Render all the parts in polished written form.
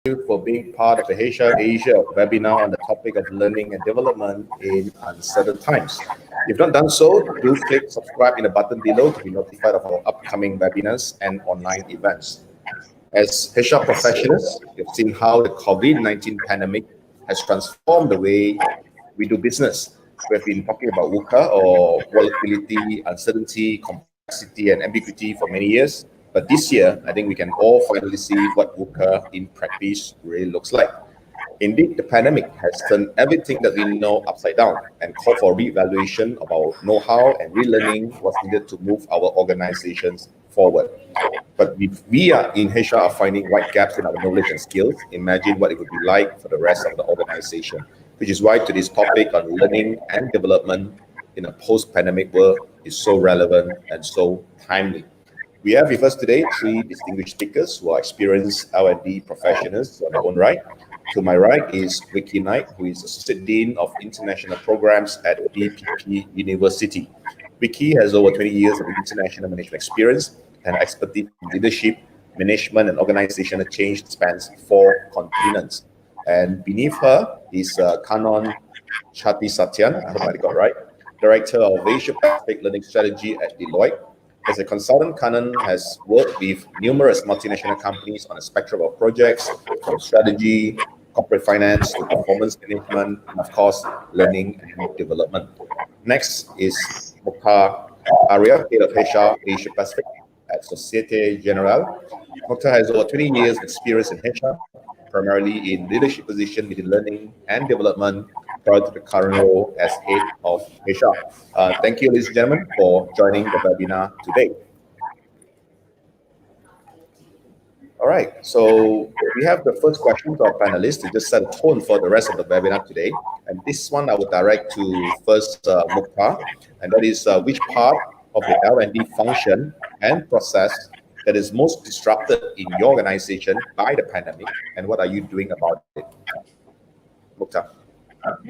you for being part of the HR Asia webinar on the topic of learning and development in uncertain times. If not done so, do click subscribe in the button below to be notified of our upcoming webinars and online events. As HR professionals, we've seen how the COVID-19 pandemic has transformed the way we do business. We've been talking about VUCA, or volatility, uncertainty, complexity, and ambiguity for many years. But this year, I think we can all finally see what VUCA in practice really looks like. Indeed, the pandemic has turned everything that we know upside down and called for re-evaluation of our know-how and relearning what's needed to move our organizations forward. But if we are in HR are finding wide gaps in our knowledge and skills, imagine what it would be like for the rest of the organization, which is why today's topic on learning and development in a post-pandemic world is so relevant and so timely. We have with us today three distinguished speakers who are experienced L&D professionals on their own right. To my right is Vicky Knight, who is Associate Dean of International Programs at DPP University. Vicky has over 20 years of international management experience and expertise in leadership, management, and organizational change that spans 4 continents. And beneath her is Kanon Chati Satyan, I hope I got it right, Director of Asia Pacific Learning Strategy at Deloitte. As a consultant, Kanon has worked with numerous multinational companies on a spectrum of projects, from strategy, corporate finance, to performance management, and of course, learning and development. Next is Mokhtar Arya, Head of HR Asia Pacific at Societe Generale. Mokhtar has over 20 years of experience in HR, primarily in leadership positions within learning and development, prior to the current role as Head of HR. Thank you, ladies and gentlemen, for joining the webinar today. All right, so we have the first question to our panelists to just set a tone for the rest of the webinar today. And this one I will direct to first Mokhtar, and that is which part of the L&D function and process that is most disrupted in your organization by the pandemic, and what are you doing about it? Mokhtar.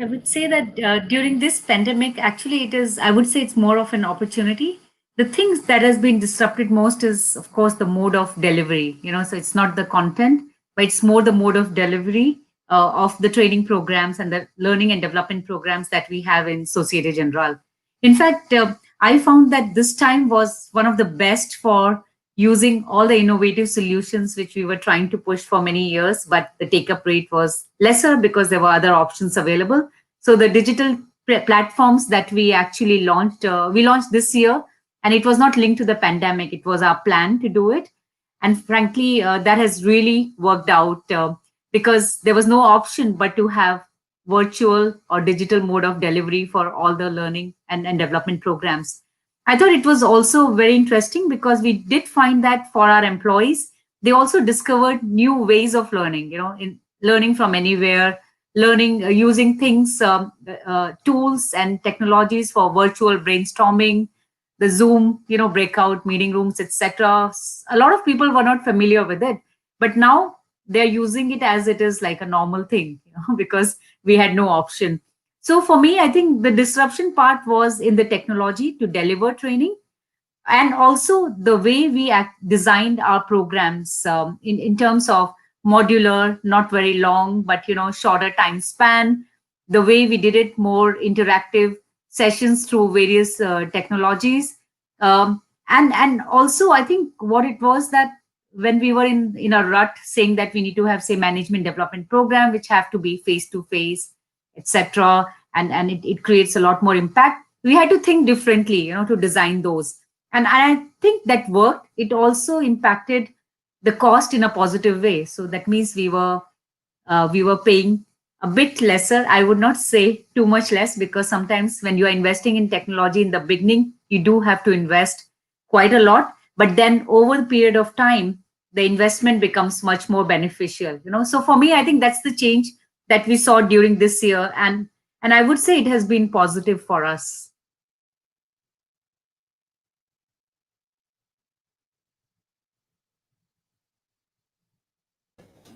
I would say that during this pandemic, actually I would say it's more of an opportunity. The things that has been disrupted most is, of course, the mode of delivery, so it's not the content, but it's more the mode of delivery of the training programs and the learning and development programs that we have in Societe Generale. In fact, I found that this time was one of the best for using all the innovative solutions which we were trying to push for many years, but the take-up rate was lesser because there were other options available. So the digital platforms that we actually launched, we launched this year, and it was not linked to the pandemic. It was our plan to do it. And frankly, that has really worked out because there was no option but to have virtual or digital mode of delivery for all the learning and development programs. I thought it was also very interesting because we did find that for our employees, they also discovered new ways of learning, in learning from anywhere, learning using things, tools and technologies for virtual brainstorming, the Zoom, breakout meeting rooms, etc. A lot of people were not familiar with it, but now they're using it as it is like a normal thing, because we had no option. So for me, I think the disruption part was in the technology to deliver training, and also the way we designed our programs in terms of modular, not very long, but shorter time span, the way we did it more interactive sessions through various technologies. And also, I think what it was that when we were in a rut saying that we need to have, say, management development program, which have to be face-to-face, etc., and it creates a lot more impact. We had to think differently, to design those. And I think that worked. It also impacted the cost in a positive way. So that means we were paying a bit lesser. I would not say too much less, because sometimes when you are investing in technology in the beginning, you do have to invest quite a lot. But then over the period of time, the investment becomes much more beneficial. So for me, I think that's the change that we saw during this year, and I would say it has been positive for us.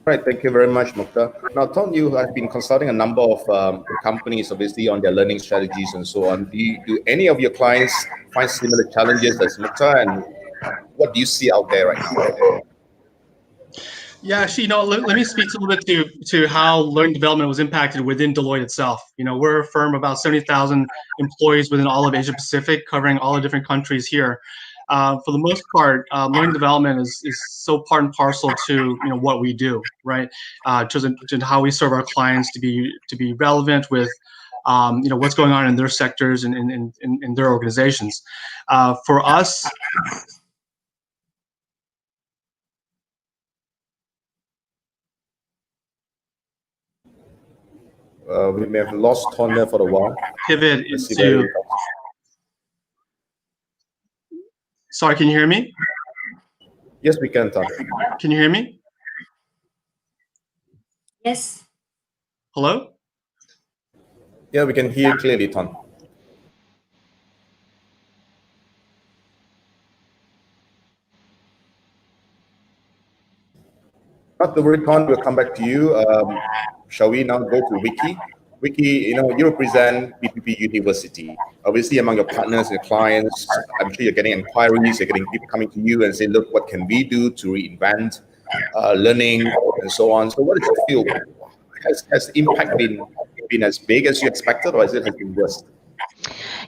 Right, thank you very much, Mokhtar. Now, Tom, you have been consulting a number of companies, obviously, on their learning strategies and so on. Do any of your clients find similar challenges as Mokhtar, and what do you see out there right now? Yeah, actually, let me speak a little bit to how learning development was impacted within Deloitte itself. We're a firm of about 70,000 employees within all of Asia Pacific, covering all the different countries here. For the most part, learning development is so part and parcel to what we do, right? To how we serve our clients to be relevant with what's going on in their sectors and in their organizations. For us. We may have lost Ton there for a while. Pivot into. Sorry, can you hear me? Yes, we can, Ton. Can you hear me? Yes. Hello? Yeah, we can hear you clearly, Ton. Not to worry, Ton, we'll come back to you. Shall we now go to Vicky? Vicky, you represent BPP University. Obviously, among your partners and clients, I'm sure you're getting inquiries, you're getting people coming to you and saying, look, what can we do to reinvent learning and so on. So what does it feel? Has the impact been as big as you expected, or has it been worse?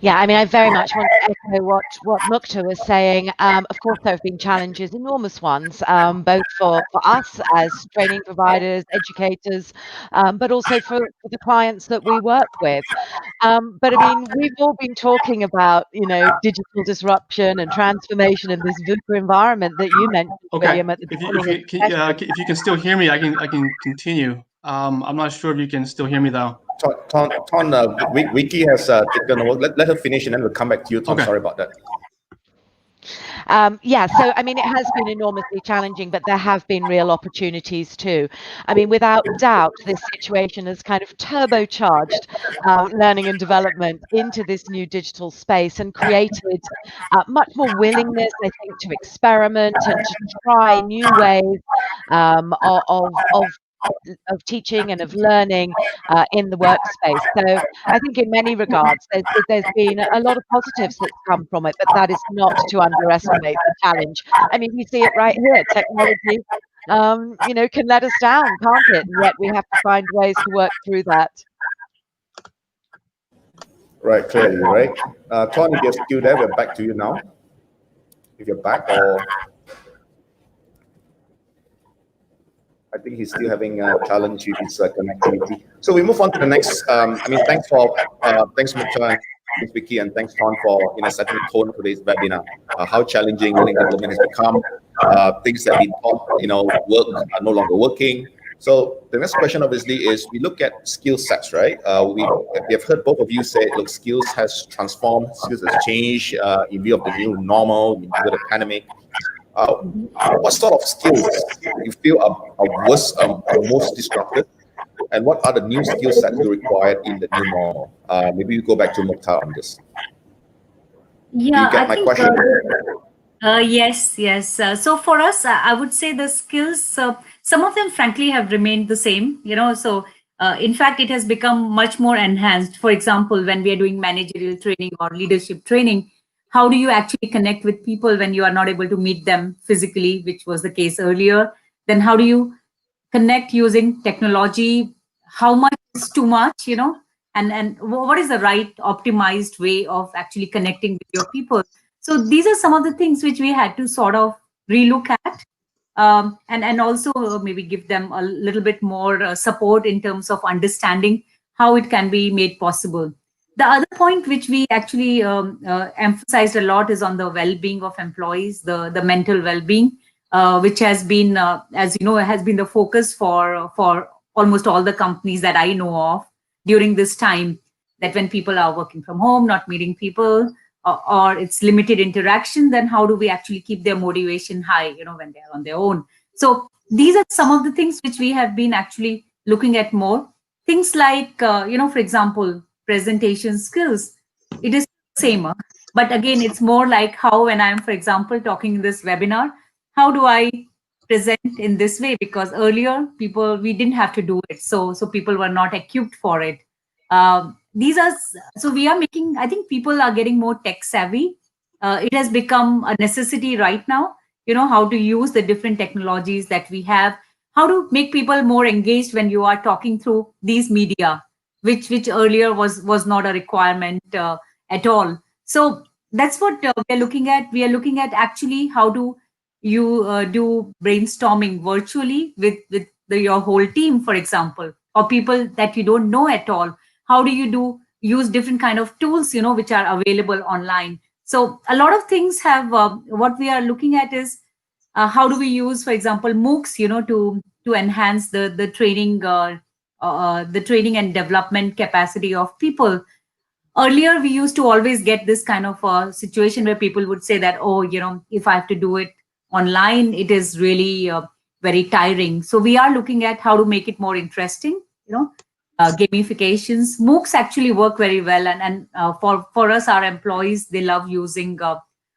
Yeah, I mean, I very much want to echo what Mukta was saying. Of course, there have been challenges, enormous ones, both for us as training providers, educators, but also for the clients that we work with. But I mean, we've all been talking about, digital disruption and transformation in this VUCA environment that you mentioned, William, at the beginning. If you can still hear me, I can continue. I'm not sure if you can still hear me though. Ton, Vicky has taken over. Let her finish and then we'll come back to you, Ton. Okay. Sorry about that. Yeah, so I mean, it has been enormously challenging, but there have been real opportunities too. I mean, without doubt, this situation has kind of turbocharged learning and development into this new digital space and created much more willingness, I think, to experiment and to try new ways of teaching and of learning in the workspace. So I think in many regards, there's been a lot of positives that's come from it, but that is not to underestimate the challenge. I mean, you see it right here. Technology, can let us down, can't it? And yet we have to find ways to work through that. Right, clearly, right? Ton, if you're still there, we're back to you now. If you're back, or I think he's still having a challenge with his connectivity. So we move on to the next. Thanks Mukta, thanks Vicky, and thanks Ton for setting the tone for today's webinar. How challenging learning development has become. Things that we thought work are no longer working. So the next question obviously is we look at skill sets, right? We have heard both of you say, look, skills has transformed, skills has changed in view of the new normal, in view of the pandemic. What sort of skills you feel are worst, are most disrupted, and what are the new skill sets you require in the new normal? Maybe you go back to Mukta on this. Yeah, you get my question? Yes. So for us, I would say the skills, some of them frankly have remained the same, so in fact, it has become much more enhanced. For example, when we are doing managerial training or leadership training, how do you actually connect with people when you are not able to meet them physically, which was the case earlier? Then how do you connect using technology? How much is too much, and what is the right optimized way of actually connecting with your people? So these are some of the things which we had to sort of relook at, and also maybe give them a little bit more support in terms of understanding how it can be made possible. The other point which we actually emphasized a lot is on the well-being of employees, the mental well-being, which has been, as you know, has been the focus for almost all the companies that I know of during this time, that when people are working from home, not meeting people, or it's limited interaction, then how do we actually keep their motivation high, when they're on their own? So these are some of the things which we have been actually looking at more. Things like, for example, presentation skills. It is the same, but again, it's more like how when I'm, for example, talking in this webinar, how do I present in this way? Because earlier we didn't have to do it. So people were not equipped for it. So we are making, I think people are getting more tech savvy. It has become a necessity right now, how to use the different technologies that we have, how to make people more engaged when you are talking through these media, which earlier was not a requirement at all. So that's what we are looking at. We are looking at actually how do you do brainstorming virtually with your whole team, for example, or people that you don't know at all. How do you use different kind of tools, which are available online? So a lot of things have what we are looking at is how do we use, for example, MOOCs, to enhance the training and development capacity of people. Earlier, we used to always get this kind of situation where people would say that, oh, if I have to do it online, it is really very tiring. So we are looking at how to make it more interesting, gamifications. MOOCs actually work very well. And for us, our employees, they love using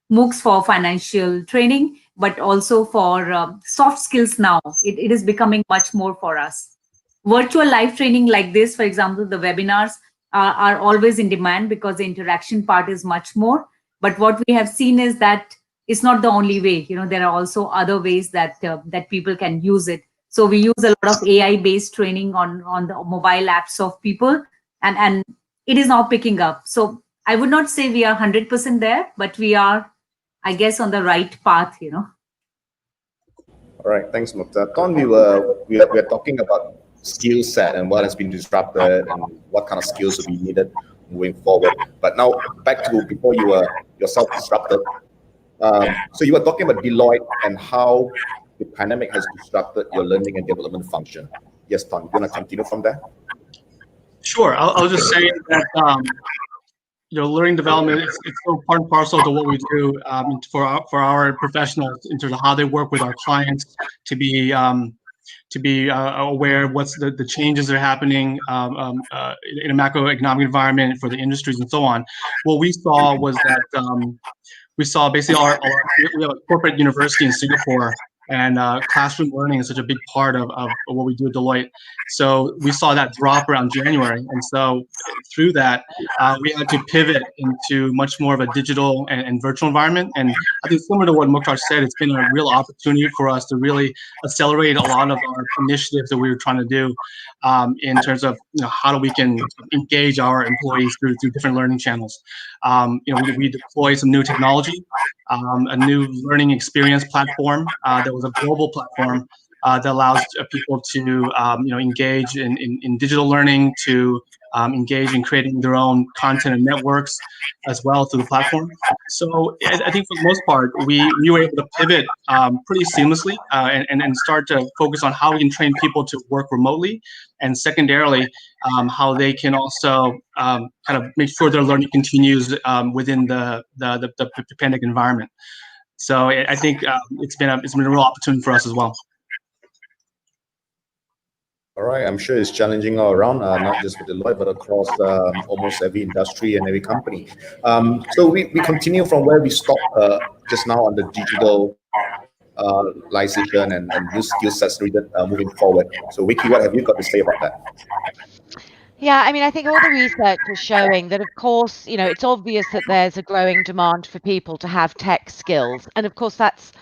MOOCs for financial training, but also for soft skills now. It is becoming much more for us. Virtual live training like this, for example, the webinars are always in demand because the interaction part is much more. But what we have seen is that it's not the only way. There are also other ways that that people can use it. So we use a lot of AI-based training on the mobile apps of people, and it is now picking up. So I would not say we are 100% there, but we are, I guess, on the right path. All right, thanks, Mukta. Ton, we are talking about skill set and what has been disrupted and what kind of skills will be needed moving forward. But now back to before you were yourself disrupted. So you were talking about Deloitte and how the pandemic has disrupted your learning and development function. Yes, Ton, you want to continue from there? Sure. I'll just say that learning development it's so part and parcel to what we do for our professionals in terms of how they work with our clients to be aware of what's the changes that are happening in a macroeconomic environment for the industries and so on. What we saw was that we saw basically we have a corporate university in Singapore, and classroom learning is such a big part of what we do at Deloitte. So we saw that drop around January. And so through that, we had to pivot into much more of a digital and virtual environment. And I think similar to what Mukhtar said, it's been a real opportunity for us to really accelerate a lot of our initiatives that we were trying to do in terms of how we can engage our employees through different learning channels. We deployed some new technology, a new learning experience platform that was a global platform that allows people to engage in digital learning, to engage in creating their own content and networks as well through the platform. So I think for the most part, we were able to pivot pretty seamlessly and start to focus on how we can train people to work remotely, and secondarily, how they can also kind of make sure their learning continues within the pandemic environment. So I think it's been a real opportunity for us as well. All right, I'm sure it's challenging all around, not just with Deloitte, but across almost every industry and every company. So we continue from where we stopped just now on the digital and new skill sets needed moving forward. So Vicky, what have you got to say about that? Yeah, I mean, I think all the research is showing that, of course, it's obvious that there's a growing demand for people to have tech skills. And of course, that's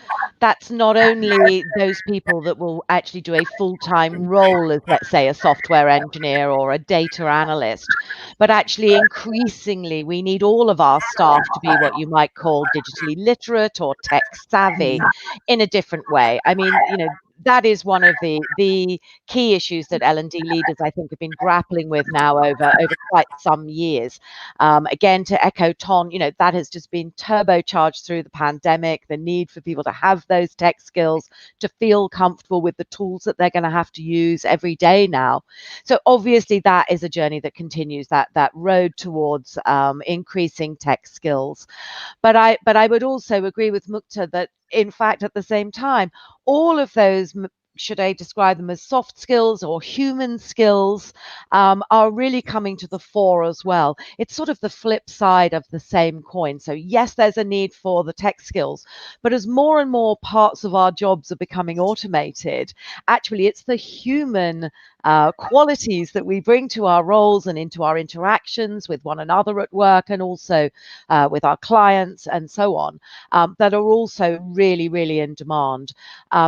not only those people that will actually do a full-time role as, let's say, a software engineer or a data analyst, but actually increasingly we need all of our staff to be what you might call digitally literate or tech savvy in a different way. I mean, that is one of the key issues that L&D leaders, I think, have been grappling with now over quite some years. Again, to echo Ton, that has just been turbocharged through the pandemic, the need for people to have those tech skills, to feel comfortable with the tools that they're going to have to use every day now. So obviously that is a journey that continues, that road towards increasing tech skills. But I would also agree with Mukta that, in fact, at the same time, all of those, should I describe them as soft skills or human skills, are really coming to the fore as well. It's sort of the flip side of the same coin. So yes, there's a need for the tech skills, but as more and more parts of our jobs are becoming automated, actually it's the human qualities that we bring to our roles and into our interactions with one another at work, and also with our clients and so on, that are also really, really in demand.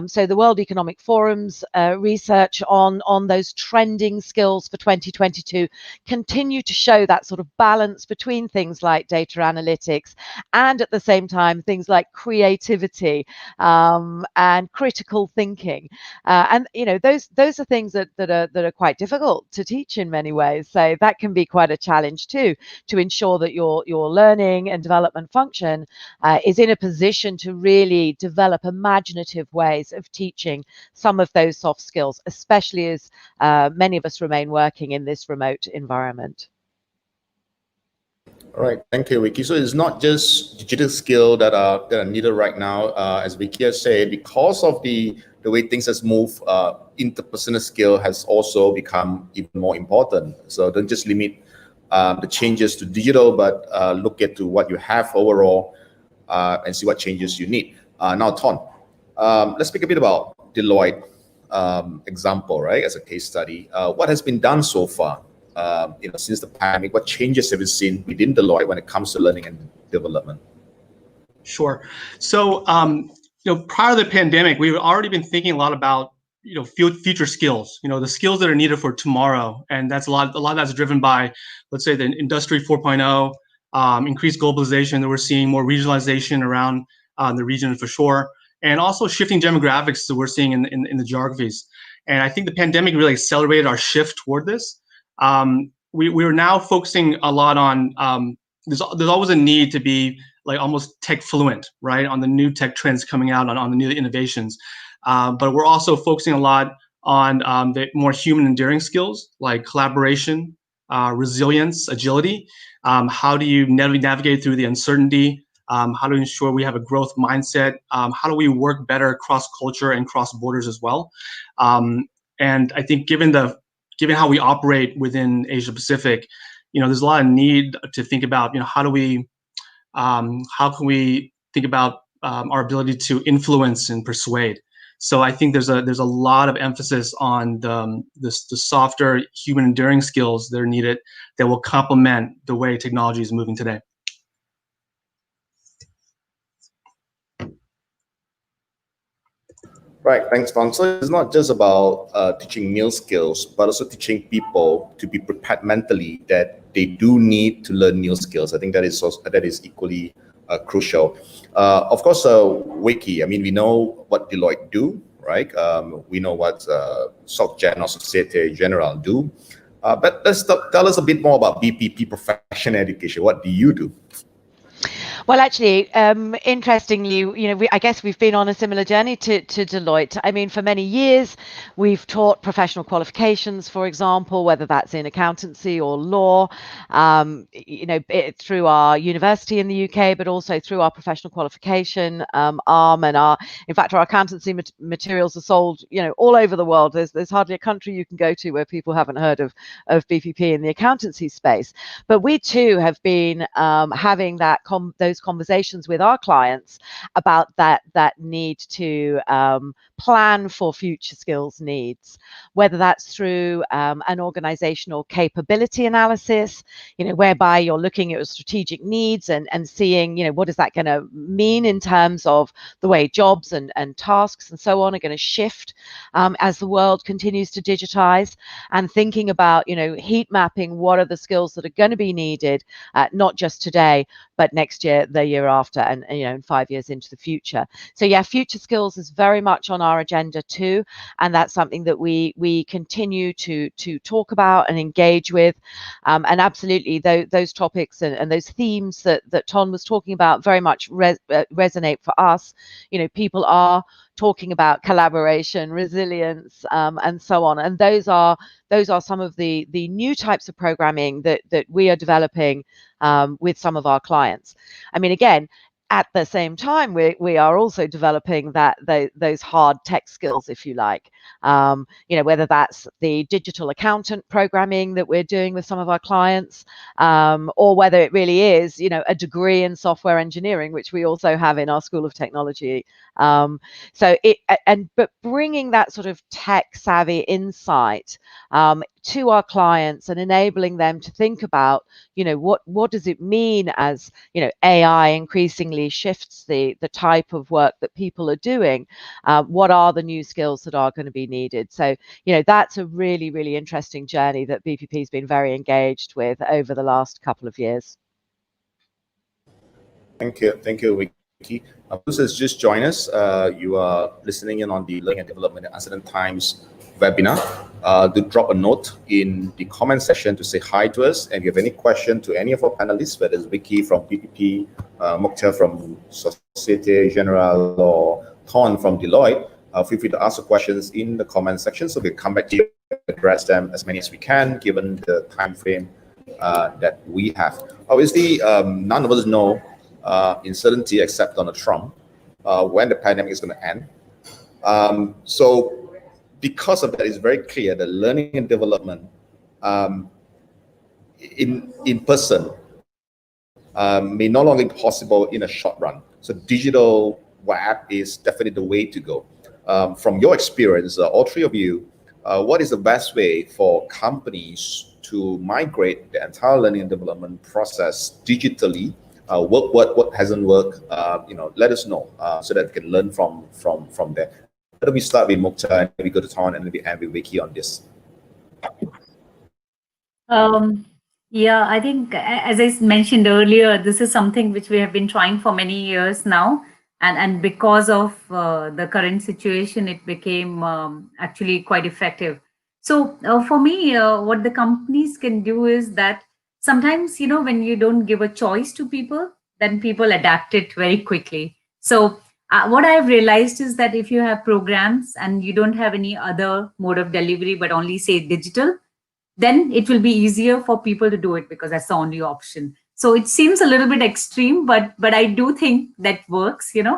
So the World Economic Forum forums research on those trending skills for 2022 continue to show that sort of balance between things like data analytics and at the same time things like creativity and critical thinking. And those are things that are quite difficult to teach in many ways. So that can be quite a challenge too, to ensure that your learning and development function is in a position to really develop imaginative ways of teaching some of those soft skills, especially as many of us remain working in this remote environment. All right, thank you, Vicky. So it's not just digital skill that are needed right now, as Vicky has said, because of the way things has moved. Interpersonal skill has also become even more important. So don't just limit the changes to digital, but look at to what you have overall and see what changes you need. Now, Ton, let's speak a bit about Deloitte example, right, as a case study. What has been done so far? Since the pandemic, what changes have you seen within Deloitte when it comes to learning and development? Sure. So, prior to the pandemic, we've already been thinking a lot about, future skills, the skills that are needed for tomorrow. And that's a lot of that's driven by, let's say, the Industry 4.0, increased globalization that we're seeing, more regionalization around the region for sure, and also shifting demographics that we're seeing in the geographies. And I think the pandemic really accelerated our shift toward this. We are now focusing a lot on, there's always a need to be like almost tech fluent, right, on the new tech trends coming out, on the new innovations. But we're also focusing a lot on the more human enduring skills like collaboration, resilience, agility. How do you navigate through the uncertainty? How to ensure we have a growth mindset? How do we work better across culture and cross borders as well? And I think given how we operate within Asia Pacific, there's a lot of need to think about, how can we think about our ability to influence and persuade? So I think there's a lot of emphasis on the softer human enduring skills that are needed that will complement the way technology is moving today. Right, thanks, Tom. So it's not just about teaching new skills, but also teaching people to be prepared mentally that they do need to learn new skills. I think that is equally crucial. Of course, Wiki, we know what Deloitte do, right? We know what SocGen or Societe Generale do. But tell us a bit more about BPP Professional Education. What do you do? Well, actually, interestingly, I guess we've been on a similar journey to Deloitte. For many years, we've taught professional qualifications, for example, whether that's in accountancy or law, through our university in the UK, but also through our professional qualification arm, and our accountancy materials are sold, all over the world. There's hardly a country you can go to where people haven't heard of BPP in the accountancy space. But we too have been having those conversations with our clients about that need to plan for future skills needs, whether that's through an organizational capability analysis, whereby you're looking at strategic needs and seeing, what is that going to mean in terms of the way jobs and tasks and so on are going to shift as the world continues to digitize, and thinking about, heat mapping what are the skills that are going to be needed, not just today, but next year, the year after, and 5 years into the future. So yeah, future skills is very much on our agenda too, and that's something that we continue to talk about and engage with, and absolutely those topics and those themes that Ton was talking about very much resonate for us. People are talking about collaboration, resilience, and so on, and those are some of the new types of programming that we are developing with some of our clients. Again, at the same time, we are also developing those hard tech skills, if you like. Whether that's the digital accountant programming that we're doing with some of our clients, or whether it really is, a degree in software engineering, which we also have in our School of Technology. But bringing that sort of tech savvy insight to our clients and enabling them to think about, what does it mean as, AI increasingly shifts the type of work that people are doing? What are the new skills that are going to be needed? So, that's a really, really interesting journey that BPP has been very engaged with over the last couple of years. Thank you, Vicky. Those who just joined us, you are listening in on the Learning and Development in Uncertain Times webinar. Do drop a note in the comment section to say hi to us, and if you have any question to any of our panelists, whether it's Vicky from PPP, Mukhtar from Societe Generale, or Ton from Deloitte, feel free to ask the questions in the comment section, so we'll come back to you and address them as many as we can, given the time frame that we have. Obviously, none of us know in certainty except Donald Trump when the pandemic is going to end. So because of that, it's very clear that learning and development in person may no longer be possible in a short run. So digital web is definitely the way to go. From your experience, all three of you, what is the best way for companies to migrate the entire learning and development process digitally? What hasn't worked? Let us know so that we can learn from there. Let me start with Mukhtar, and we go to Ton, and then we end with Vicky on this. Yeah, I think, as I mentioned earlier, this is something which we have been trying for many years now. And because of the current situation, it became actually quite effective. So for me, what the companies can do is that sometimes, when you don't give a choice to people, then people adapt it very quickly. So what I've realized is that if you have programs and you don't have any other mode of delivery, but only say digital, then it will be easier for people to do it because that's the only option. So it seems a little bit extreme, but I do think that works, because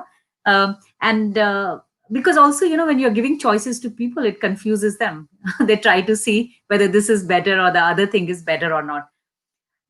also, when you're giving choices to people, it confuses them. They try to see whether this is better or the other thing is better or not.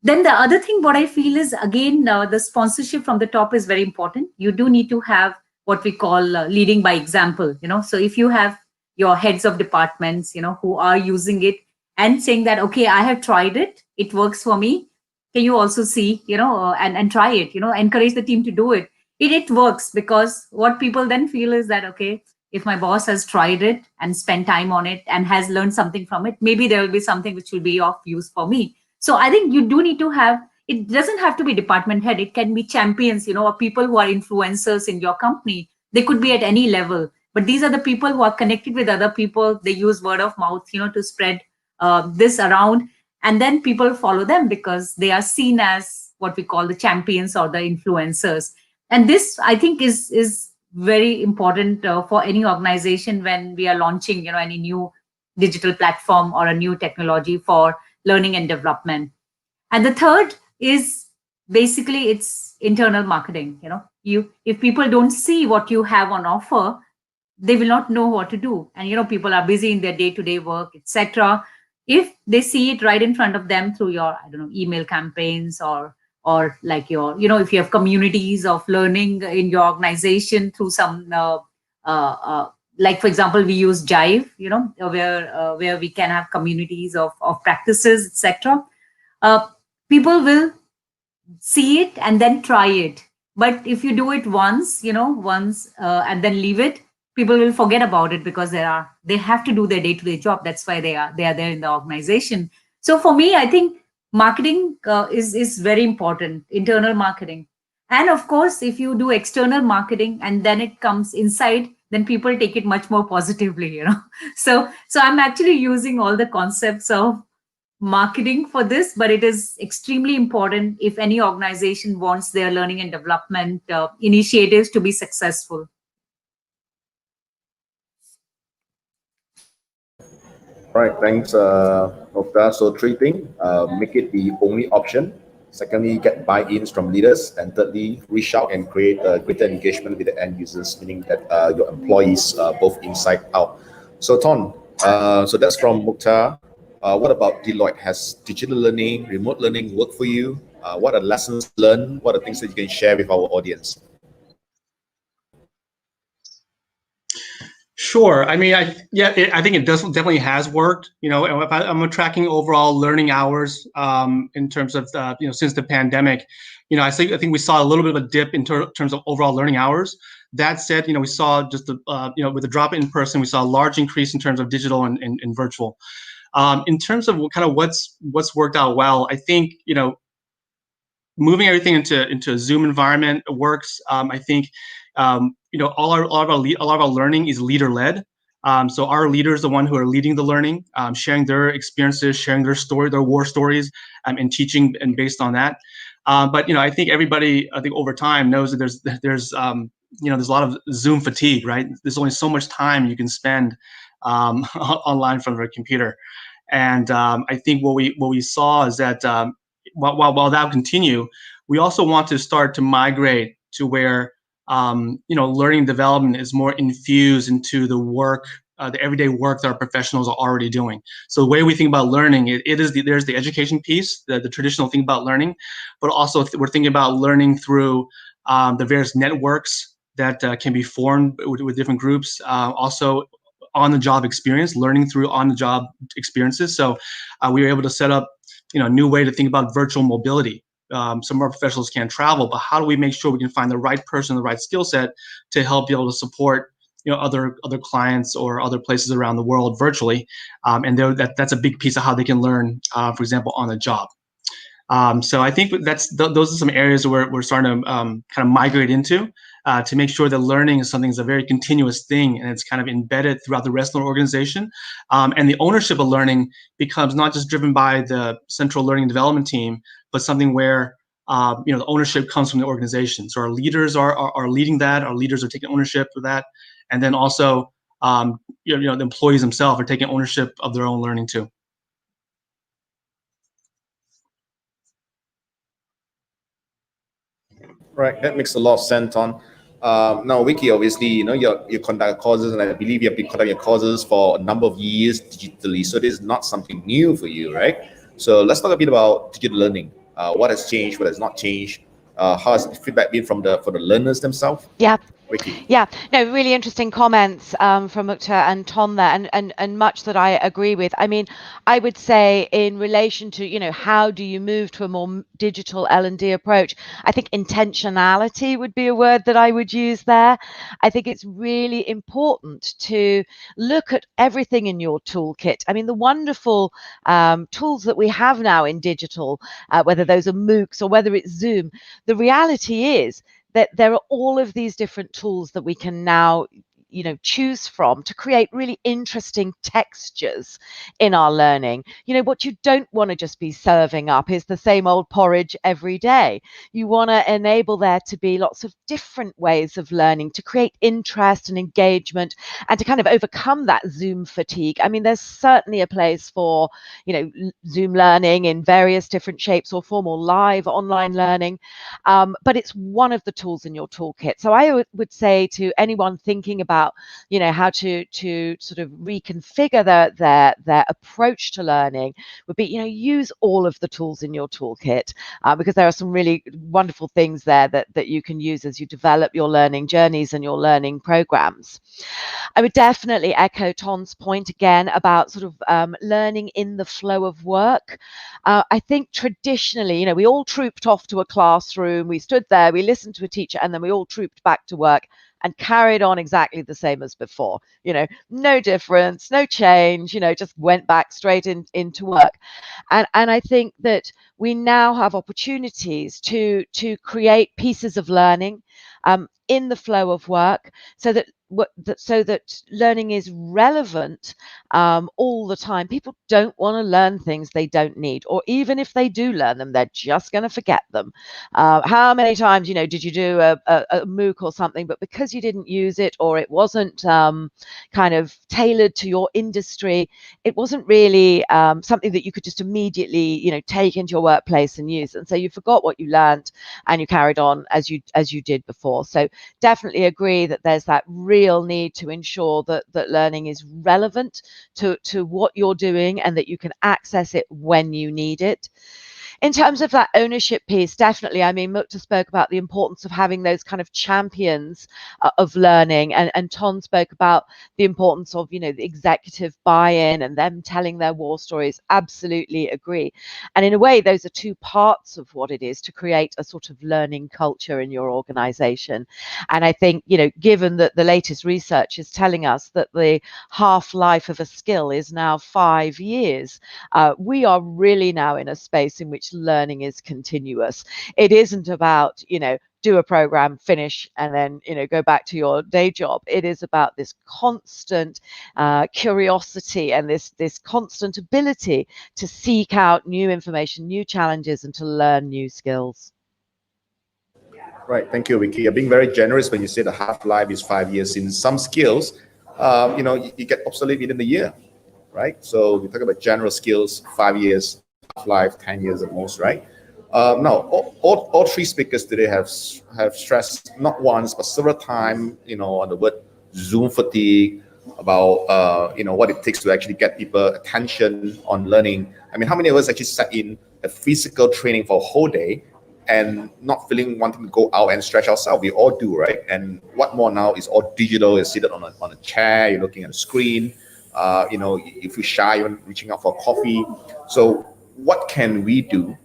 Then the other thing, what I feel is, again, the sponsorship from the top is very important. You do need to have what we call leading by example, So if you have your heads of departments, who are using it and saying that, okay, I have tried it, it works for me. Can you also see, and try it, encourage the team to do it. It works, because what people then feel is that, okay, if my boss has tried it and spent time on it and has learned something from it, maybe there will be something which will be of use for me. So I think you do need to have, it doesn't have to be department head. It can be champions, or people who are influencers in your company. They could be at any level, but these are the people who are connected with other people. They use word of mouth, to spread this around, and then people follow them because they are seen as what we call the champions or the influencers. And this, I think, is very important for any organization when we are launching, any new digital platform or a new technology for learning and development. And the third is basically it's internal marketing. If people don't see what you have on offer, they will not know what to do. And people are busy in their day-to-day work, etc. If they see it right in front of them through your, email campaigns or like your, if you have communities of learning in your organization through some like, for example, we use Jive, where we can have communities of practices, etc. People will see it and then try it. But if you do it once, and then leave it, people will forget about it because they have to do their day-to-day job. That's why they are there in the organization. So for me, I think marketing is very important, internal marketing. And of course, if you do external marketing and then it comes inside, then people take it much more positively, So I'm actually using all the concepts of marketing for this, but it is extremely important if any organization wants their learning and development initiatives to be successful. All right, thanks, Mukhtar. So three things: make it the only option. Secondly, get buy-ins from leaders, and thirdly, reach out and create greater engagement with the end users, meaning that your employees, both inside out. So Ton, so that's from Mukhtar. What about Deloitte? Has digital learning, remote learning worked for you? What are lessons learned? What are things that you can share with our audience? Sure. I mean, I think it definitely has worked. You know, if I'm tracking overall learning hours in terms of since the pandemic. You know, I think we saw a little bit of a dip in terms of overall learning hours. That said, we saw just with the drop in person, we saw a large increase in terms of digital and virtual. In terms of what's worked out well, I think moving everything into a Zoom environment works. I think a lot of our learning is leader led. So our leaders, the one who are leading the learning, sharing their experiences, sharing their war stories, and teaching, and based on that. But I think everybody, over time knows that there's a lot of Zoom fatigue, right? There's only so much time you can spend online in front of a computer, and I think what we saw is that while that will continue, we also want to start to migrate to where learning development is more infused into the work, the everyday work that our professionals are already doing. So the way we think about learning, there's the education piece, the traditional thing about learning, but also we're thinking about learning through the various networks that can be formed with different groups. Also on-the-job experience, learning through on-the-job experiences. So we were able to set up a new way to think about virtual mobility. Some of our professionals can't travel, but how do we make sure we can find the right person, the right skill set to help be able to support other clients or other places around the world virtually, and that's a big piece of how they can learn, for example, on the job. So I think those are some areas where we're starting to kind of migrate into to make sure that learning is something that's a very continuous thing, and it's kind of embedded throughout the rest of the organization. And the ownership of learning becomes not just driven by the central learning and development team, but something where the ownership comes from the organization. So our leaders are leading that. Our leaders are taking ownership of that, and then also the employees themselves are taking ownership of their own learning too. Right, that makes a lot of sense, Ton. Now, Vicky, obviously, you conduct courses, and I believe you have been conducting courses for a number of years digitally. So this is not something new for you, right? So let's talk a bit about digital learning. What has changed? What has not changed? How has the feedback been for the learners themselves? Yeah. Vicky. Yeah, no, really interesting comments from Mukta and Tom there, and much that I agree with. I mean, I would say in relation to, how do you move to a more digital L&D approach? I think intentionality would be a word that I would use there. I think it's really important to look at everything in your toolkit. I mean, the wonderful tools that we have now in digital, whether those are MOOCs or whether it's Zoom, the reality is that there are all of these different tools that we can now choose from to create really interesting textures in our learning. What you don't want to just be serving up is the same old porridge every day. You want to enable there to be lots of different ways of learning to create interest and engagement and to kind of overcome that Zoom fatigue. I mean, there's certainly a place for, Zoom learning in various different shapes or form, or live online learning, but it's one of the tools in your toolkit. So I would say to anyone thinking about how to sort of reconfigure their approach to learning would be use all of the tools in your toolkit, because there are some really wonderful things there that you can use as you develop your learning journeys and your learning programs. I would definitely echo Ton's point again about sort of learning in the flow of work. I think traditionally, we all trooped off to a classroom, we stood there, we listened to a teacher, and then we all trooped back to work and carried on exactly the same as before. No difference, no change, just went back straight into work. And I think that we now have opportunities to create pieces of learning in the flow of work, so that learning is relevant all the time. People don't want to learn things they don't need, or even if they do learn them, they're just going to forget them. How many times, did you do a MOOC or something, but because you didn't use it, or it wasn't kind of tailored to your industry, it wasn't really something that you could just immediately, take into your workplace and use, and so you forgot what you learned and you carried on as you did before. So definitely agree that there's that real need to ensure that learning is relevant to what you're doing and that you can access it when you need it. in terms of that ownership piece, definitely. I mean, Mukta spoke about the importance of having those kind of champions of learning, and Ton spoke about the importance of, the executive buy-in and them telling their war stories. Absolutely agree. And in a way, those are two parts of what it is to create a sort of learning culture in your organization. And I think, given that the latest research is telling us that the half-life of a skill is now 5 years, we are really now in a space in which learning is continuous. It isn't about, do a program, finish, and then, go back to your day job. It is about this constant curiosity and this constant ability to seek out new information, new challenges, and to learn new skills. Right. Thank you, Vicky. You're being very generous when you say the half-life is 5 years. In some skills, you get obsolete within the year, right? So we talk about general skills, 5 years, half-life, 10 years at most, right? Now, all three speakers today have stressed not once but several times, on the word Zoom fatigue, about what it takes to actually get people attention on learning. I mean, how many of us actually sat in a physical training for a whole day and not wanting to go out and stretch ourselves? We all do, right? And what more now is all digital. You're seated on a chair, you're looking at a screen. If you're shy, you're reaching out for coffee. So what can we do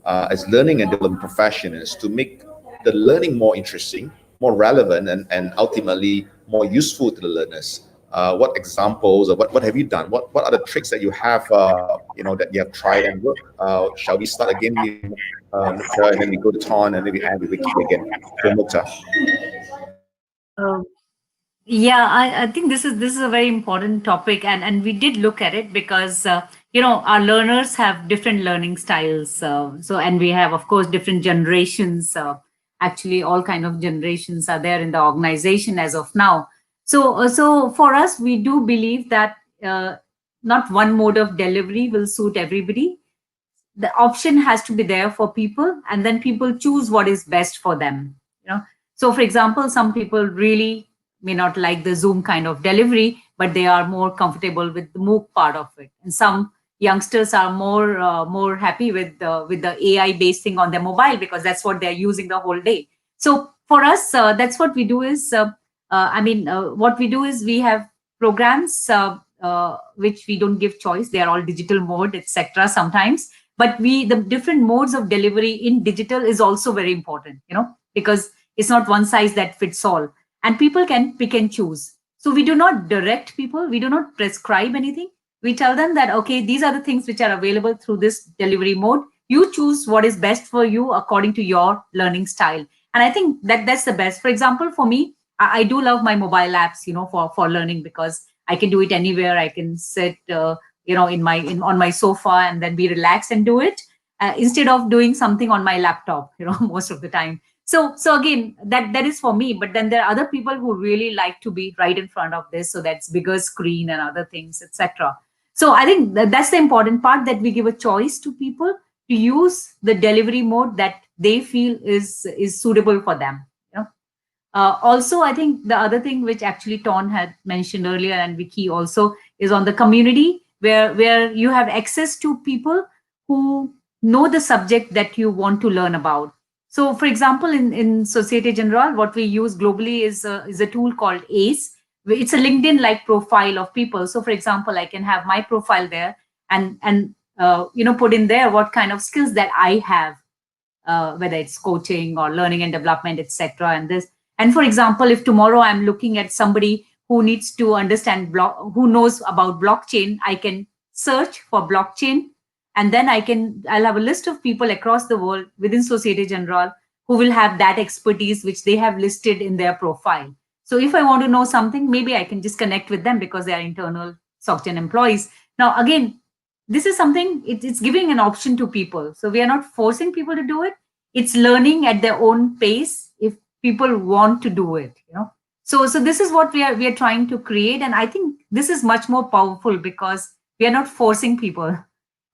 as learning and development professionals to make the learning more interesting, more relevant, and ultimately more useful to the learners? What examples, or what have you done? What are the tricks that you have, that you have tried and worked? Shall we start again with Mukta, and then we go to Ton, and then we end with Vicky again? So Mukta. Yeah, I think this is a very important topic, and we did look at it because our learners have different learning styles. And we have, of course, different generations. Actually, all kind of generations are there in the organization as of now. So for us, we do believe that not one mode of delivery will suit everybody. The option has to be there for people, and then people choose what is best for them. So, for example, some people really may not like the Zoom kind of delivery, but they are more comfortable with the MOOC part of it. And some youngsters are more happy with the AI based thing on their mobile, because that's what they're using the whole day. So for us, that's what we do is, what we do is we have programs which we don't give choice. They are all digital mode, etc. sometimes. But the different modes of delivery in digital is also very important, because it's not one size that fits all. And people can pick and choose. So we do not direct people. We do not prescribe anything. We tell them that, okay, these are the things which are available through this delivery mode. You choose what is best for you according to your learning style. And I think that's the best. For example, for me, I do love my mobile apps, for learning, because I can do it anywhere. I can sit, on my sofa and then be relaxed and do it instead of doing something on my laptop, most of the time. So again, that is for me. But then there are other people who really like to be right in front of this, so that's bigger screen and other things, etc. So I think that's the important part, that we give a choice to people to use the delivery mode that they feel is suitable for them. Also, I think the other thing which actually Ton had mentioned earlier, and Vicky also, is on the community, where you have access to people who know the subject that you want to learn about. So, for example, in Societe Generale, what we use globally is a tool called ACE. It's a LinkedIn-like profile of people. So, for example, I can have my profile there and put in there what kind of skills that I have, whether it's coaching or learning and development, etc. And for example, if tomorrow I'm looking at somebody who needs to understand who knows about blockchain, I can search for blockchain. And then I'll have a list of people across the world within Societe Generale who will have that expertise, which they have listed in their profile. So if I want to know something, maybe I can just connect with them because they are internal SocGen employees. Now, again, this is something, it's giving an option to people. So we are not forcing people to do it. It's learning at their own pace if people want to do it. So this is what we are trying to create. And I think this is much more powerful because we are not forcing people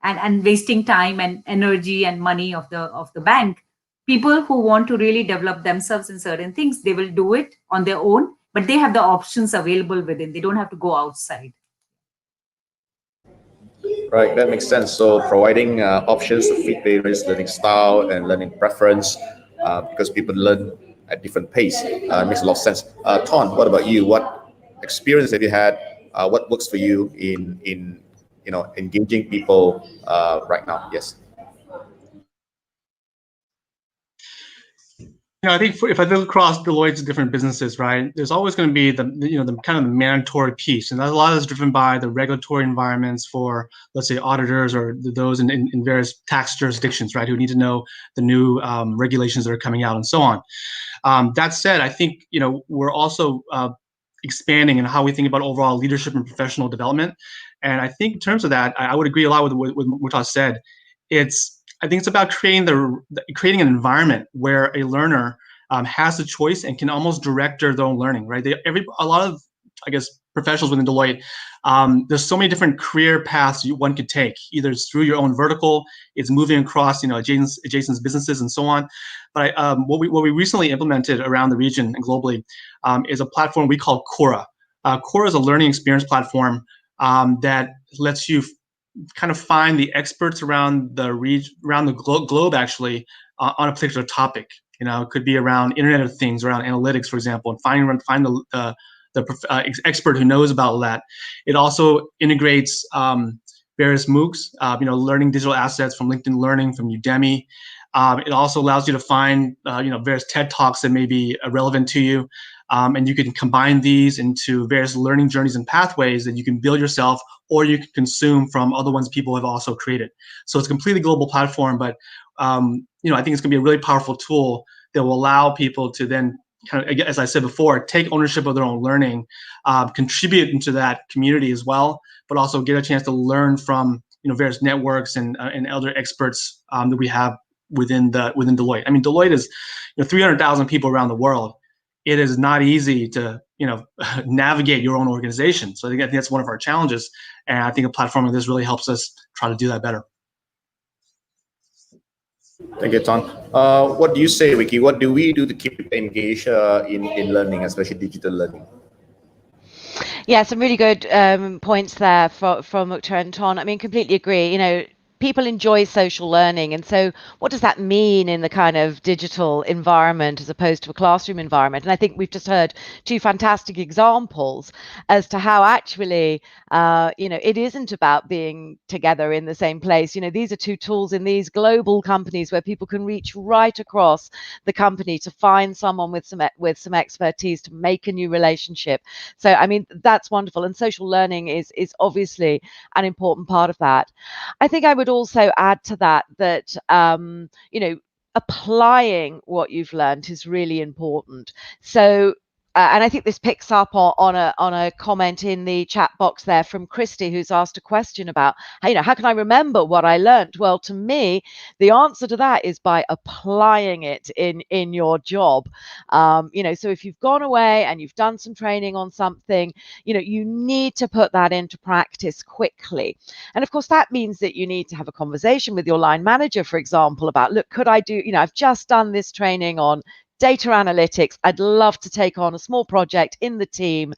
and wasting time and energy and money of the bank. People who want to really develop themselves in certain things, they will do it on their own, but they have the options available within. They don't have to go outside. Right, that makes sense. So providing options to fit various learning style and learning preference, because people learn at different pace, makes a lot of sense. Ton, what about you? What experience have you had? What works for you in engaging people right now? Yes. I think if I look across Deloitte's different businesses, right, there's always going to be the kind of the mandatory piece, and a lot of that's driven by the regulatory environments for, let's say, auditors or those in various tax jurisdictions, right, who need to know the new regulations that are coming out and so on. That said, I think we're also expanding in how we think about overall leadership and professional development, and I think in terms of that, I would agree a lot with what Murtaza said. I think it's about creating an environment where a learner has the choice and can almost direct their own learning, right? A lot of, I guess, professionals within Deloitte, there's so many different career paths one could take. Either it's through your own vertical, it's moving across, adjacent businesses and so on. But what we recently implemented around the region and globally is a platform we call Cora. Cora is a learning experience platform that lets you kind of find the experts around the globe actually on a particular topic. It could be around Internet of Things, around analytics, for example, and find the expert who knows about that. It also integrates various MOOCs, learning digital assets from LinkedIn Learning, from Udemy. It also allows you to find various TED Talks that may be relevant to you. And you can combine these into various learning journeys and pathways that you can build yourself, or you can consume from other ones people have also created. So it's a completely global platform, but I think it's going to be a really powerful tool that will allow people to then kind of, as I said before, take ownership of their own learning, contribute into that community as well, but also get a chance to learn from various networks and other experts that we have within Deloitte. I mean, Deloitte is 300,000 people around the world. It is not easy to navigate your own organization. So I think that's one of our challenges, and I think a platform like this really helps us try to do that better. Thank you, Ton. What do you say, Vicky? What do we do to keep people engaged in learning, especially digital learning? Yeah, some really good points there from Mukta and Ton. I mean, completely agree. People enjoy social learning, and so what does that mean in the kind of digital environment as opposed to a classroom environment? And I think we've just heard two fantastic examples as to how actually it isn't about being together in the same place. These are two tools in these global companies where people can reach right across the company to find someone with some expertise to make a new relationship. So I mean, that's wonderful, and social learning is obviously an important part of that. I think I would also add to that applying what you've learned is really important. So and I think this picks up on a comment in the chat box there from Christy, who's asked a question about how can I remember what I learned? Well, to me, the answer to that is by applying it in your job. So if you've gone away and you've done some training on something, you need to put that into practice quickly. And of course, that means that you need to have a conversation with your line manager, for example, about, look, could I do, I've just done this training on data analytics. I'd love to take on a small project in the team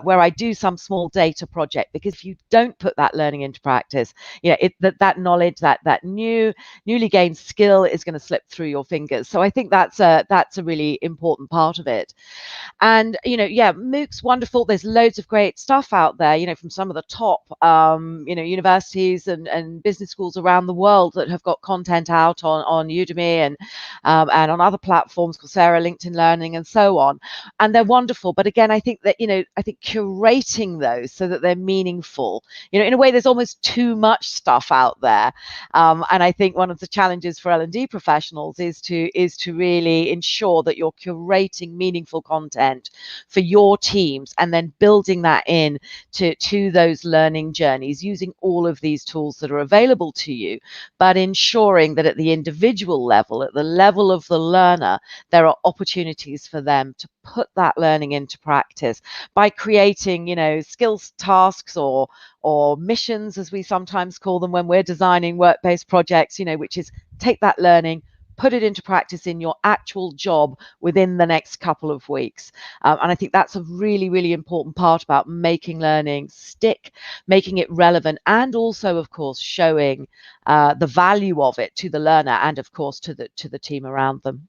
where I do some small data project, because if you don't put that learning into practice, that knowledge, that newly gained skill is going to slip through your fingers. So I think that's a really important part of it. And MOOCs, wonderful. There's loads of great stuff out there, from some of the top universities and business schools around the world that have got content out on Udemy and on other platforms, Coursera, LinkedIn Learning, and so on. And they're wonderful. But again, I think that curating those so that they're meaningful. In a way, there's almost too much stuff out there. And I think one of the challenges for L&D professionals is to really ensure that you're curating meaningful content for your teams, and then building that in to those learning journeys using all of these tools that are available to you, but ensuring that at the individual level, at the level of the learner, there are opportunities for them to put that learning into practice by creating, skills tasks or missions, as we sometimes call them when we're designing work-based projects, which is take that learning, put it into practice in your actual job within the next couple of weeks. And I think that's a really, really important part about making learning stick, making it relevant, and also, of course, showing the value of it to the learner and, of course, to the team around them.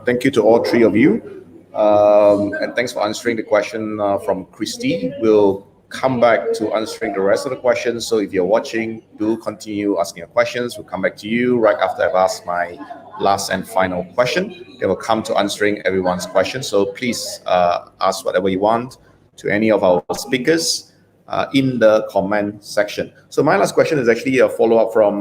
Thank you to all three of you. And thanks for answering the question from Christy. We'll come back to answering the rest of the questions. So if you're watching, do continue asking your questions. We'll come back to you right after I've asked my last and final question. Then we'll come to answering everyone's questions. So please ask whatever you want to any of our speakers in the comment section. So my last question is actually a follow-up from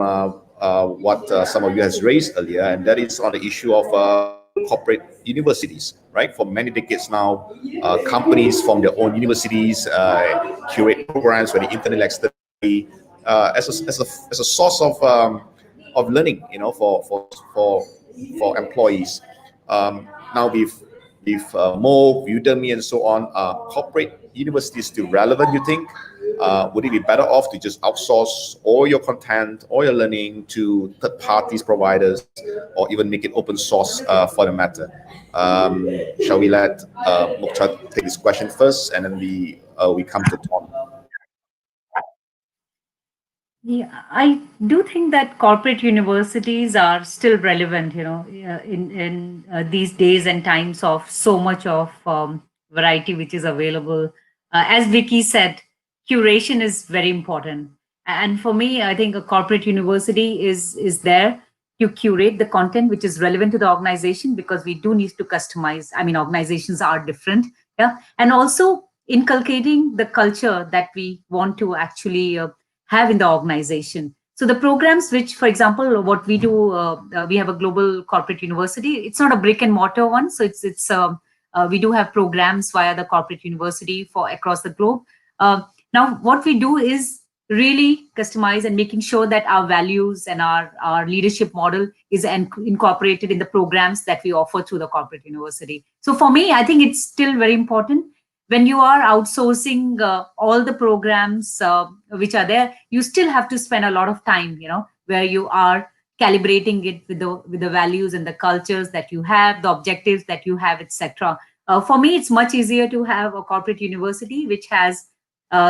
what some of you has raised earlier, and that is on the issue of corporate universities, right? For many decades now, companies from their own universities curate programs for the internet externally as a source of learning, you know, for employees. Now with Mo, Udemy, and so on, corporate universities still relevant, you think? Would it be better off to just outsource all your content, all your learning to third parties providers, or even make it open source for the matter? Shall we let Mukhtar take this question first, and then we come to Tom? Yeah, I do think that corporate universities are still relevant, you know, in these days and times of so much of variety which is available. As Vicky said, curation is very important. And for me, I think a corporate university is there to curate the content which is relevant to the organization, because we do need to customize. I mean, organizations are different. Yeah. And also inculcating the culture that we want to actually have in the organization. So the programs which, for example, what we do, we have a global corporate university. It's not a brick and mortar one. So we do have programs via the corporate university for across the globe. Now, what we do is really customize and making sure that our values and our leadership model is incorporated in the programs that we offer through the corporate university. So for me, I think it's still very important. When you are outsourcing all the programs which are there, you still have to spend a lot of time, you know, where you are calibrating it with the values and the cultures that you have, the objectives that you have, etc. For me, it's much easier to have a corporate university which has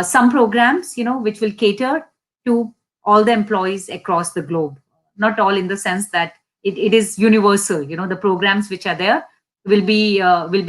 some programs, you know, which will cater to all the employees across the globe. Not all in the sense that it is universal. You know, the programs which are there will be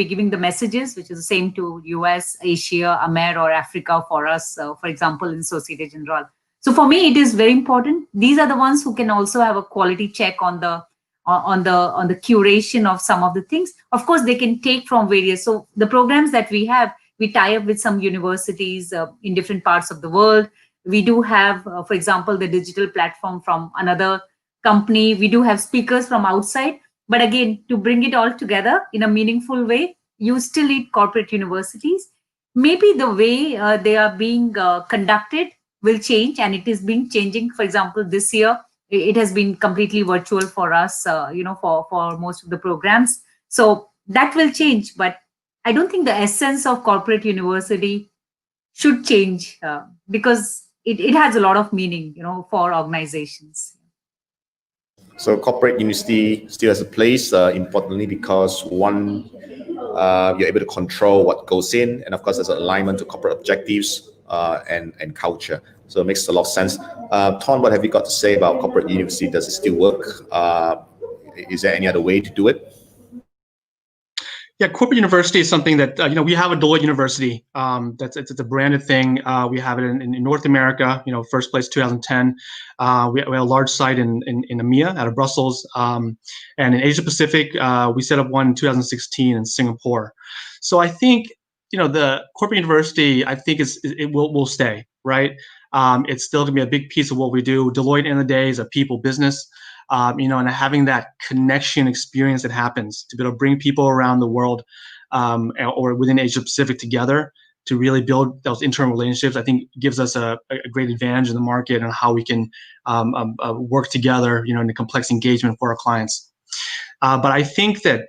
giving the messages which is the same to US, Asia, Amer, or Africa for us, for example, in Societe Generale. So for me, it is very important. These are the ones who can also have a quality check on the curation of some of the things. Of course, they can take from various. So the programs that we have, we tie up with some universities in different parts of the world. We do have, for example, the digital platform from another company. We do have speakers from outside. But again, to bring it all together in a meaningful way, you still need corporate universities. Maybe the way they are being conducted will change, and it is being changing. For example, this year, it has been completely virtual for us, you know, for most of the programs. So that will change, but I don't think the essence of corporate university should change because it has a lot of meaning, you know, for organizations. So corporate university still has a place, importantly, because one, you're able to control what goes in, and of course, there's an alignment to corporate objectives and culture. So it makes a lot of sense. Ton, what have you got to say about corporate university? Does it still work? Is there any other way to do it? Yeah, corporate university is something that, you know, we have a Deloitte University. It's a branded thing. We have it in North America, you know, first place 2010. We have a large site in EMEA out of Brussels. And in Asia Pacific, we set up one in 2016 in Singapore. So I think, you know, the corporate university, I think it will stay, right? It's still going to be a big piece of what we do. Deloitte, in the day, is a people business. You know, and having that connection experience that happens to be able to bring people around the world or within Asia Pacific together to really build those internal relationships, I think gives us a great advantage in the market and how we can work together, you know, in the complex engagement for our clients. But I think that,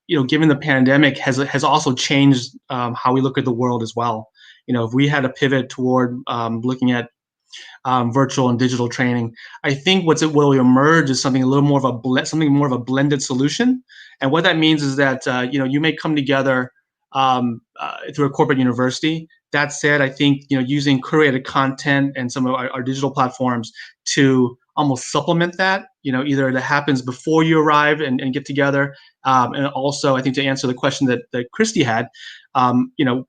you know, given the pandemic has also changed how we look at the world as well. You know, if we had to pivot toward looking at virtual and digital training. I think what will emerge is something a little more of a blended solution. And what that means is that you may come together through a corporate university. That said, I think using curated content and some of our digital platforms to almost supplement that, either that happens before you arrive and get together. And also, I think to answer the question that Christy had,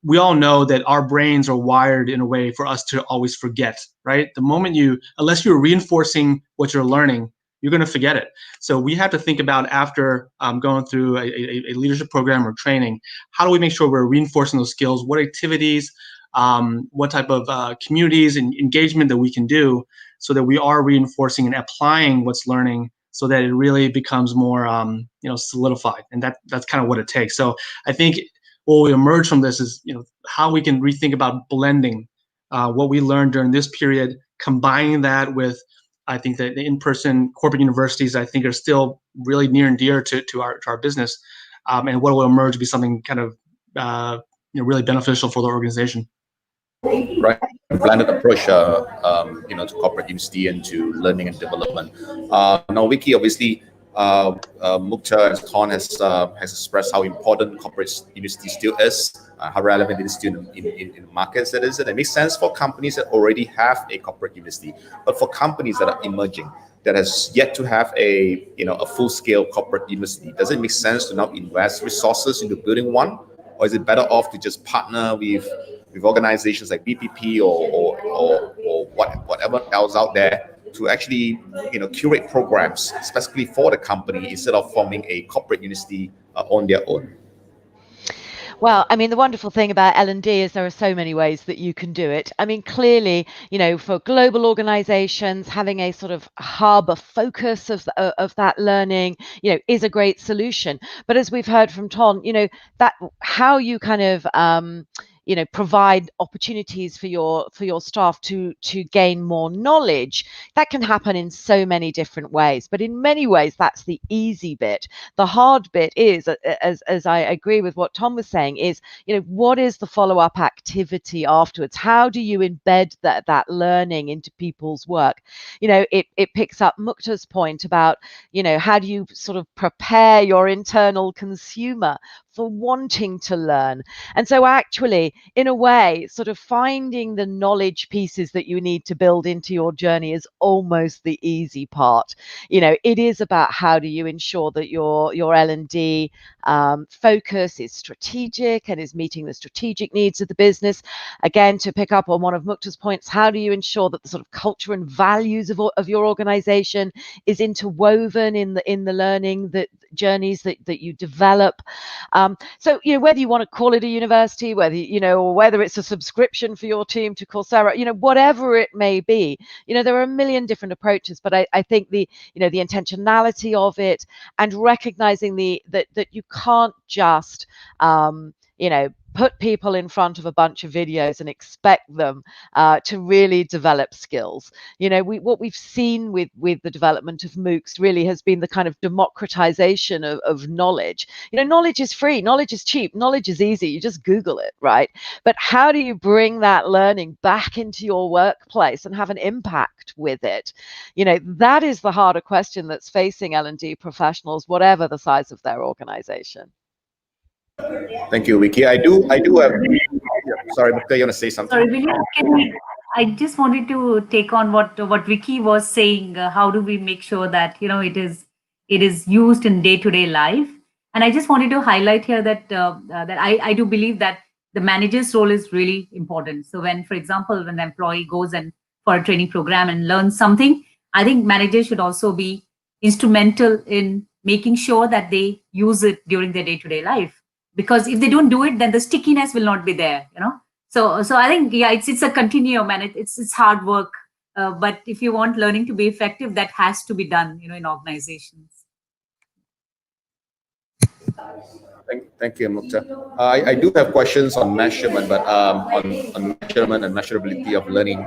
we all know that our brains are wired in a way for us to always forget, right? The moment unless you're reinforcing what you're learning, you're going to forget it. So we have to think about, after going through a leadership program or training, how do we make sure we're reinforcing those skills? What activities, what type of communities and engagement that we can do so that we are reinforcing and applying what's learning, so that it really becomes more solidified. And that's kind of what it takes. So I think what will emerge from this is how we can rethink about blending what we learned during this period, combining that with, I think, that the in-person corporate universities, I think, are still really near and dear to our business, and what will emerge to be something kind of really beneficial for the organization. Right, a blended approach, to corporate university and to learning and development. Now, Vicky, obviously, Mukta and Ton has expressed how important corporate university still is, how relevant it is still in markets that is. And it makes sense for companies that already have a corporate university, but for companies that are emerging, that has yet to have a full-scale corporate university, does it make sense to now invest resources into building one, or is it better off to just partner with organizations like BPP or whatever else out there to actually curate programs specifically for the company instead of forming a corporate university on their own? Well, I mean, the wonderful thing about L&D is there are so many ways that you can do it. I mean, clearly, for global organizations, having a sort of hub, a focus of that learning, is a great solution. But as we've heard from Ton, that how you kind of provide opportunities for your staff to gain more knowledge, that can happen in so many different ways. But in many ways, that's the easy bit. The hard bit is, as I agree with what Tom was saying, is what is the follow-up activity afterwards? How do you embed that learning into people's work? It picks up Mukta's point about how do you sort of prepare your internal consumer for wanting to learn. And so actually, in a way, sort of finding the knowledge pieces that you need to build into your journey is almost the easy part. It is about how do you ensure that your L&D focus is strategic and is meeting the strategic needs of the business. Again, to pick up on one of Mukta's points, how do you ensure that the sort of culture and values of your organization is interwoven in the learning that journeys that you develop? So whether you want to call it a university, or whether it's a subscription for your team to Coursera, whatever it may be, there are a million different approaches. But I think the intentionality of it, and recognizing that you can't just put people in front of a bunch of videos and expect them to really develop skills. What we've seen with the development of MOOCs really has been the kind of democratization of knowledge. Knowledge is free, knowledge is cheap, knowledge is easy. You just Google it, right? But how do you bring that learning back into your workplace and have an impact with it? That is the harder question that's facing L&D professionals, whatever the size of their organization. Thank you, Vicky. I do have. Sorry, Mukta, you want to say something? Sorry, I just wanted to take on what Vicky was saying. How do we make sure that it is used in day-to-day life? And I just wanted to highlight here that I do believe that the manager's role is really important. So for example, when the employee goes for a training program and learns something, I think managers should also be instrumental in making sure that they use it during their day-to-day life. Because if they don't do it, then the stickiness will not be there, So I think, it's a continuum, and it's hard work. But if you want learning to be effective, that has to be done, in organizations. Thank you, Mukta. I do have questions on measurement, but on measurement and measurability of learning.